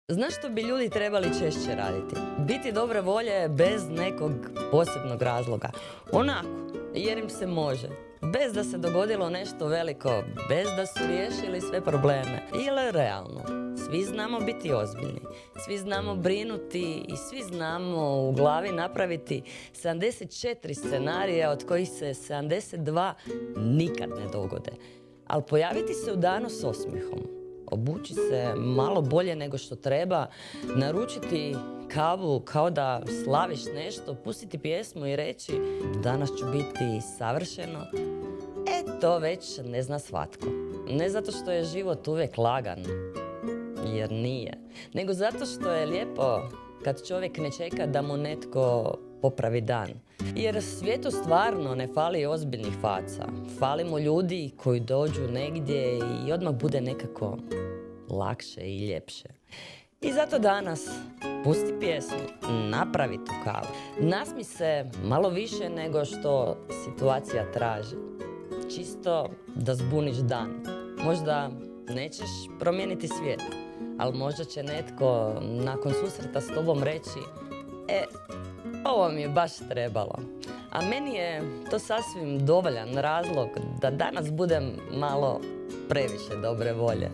Znaš što bi ljudi trebali češće raditi? Biti dobre volje bez nekog posebnog razloga. Onako, jer im se može. Bez da se dogodilo nešto veliko, bez da su riješili sve probleme. Ili realno, svi znamo biti ozbiljni, svi znamo brinuti i svi znamo u glavi napraviti 74 scenarija od kojih se 72 nikad ne dogode. Ali pojaviti se u danu s osmijehom, obući se malo bolje nego što treba, naručiti kavu kao da slaviš nešto, pustiti pjesmu i reći danas ću biti savršeno, to već ne zna svatko. Ne zato što je život uvijek lagan, jer nije, nego zato što je lijepo kad čovjek ne čeka da mu netko popravi dan. Jer svijetu stvarno ne fali ozbiljnih faca. Fali mu ljudi koji dođu negdje i odmah bude nekako lakše i ljepše. I zato danas pusti pjesmu, napravi tu kavu. Nasmi se malo više nego što situacija traži. Čisto da zbuniš dan. Možda nećeš promijeniti svijet, ali možda će netko nakon susreta s tobom reći ovo mi je baš trebalo. A meni je to sasvim dovoljan razlog da danas budem malo previše dobre volje.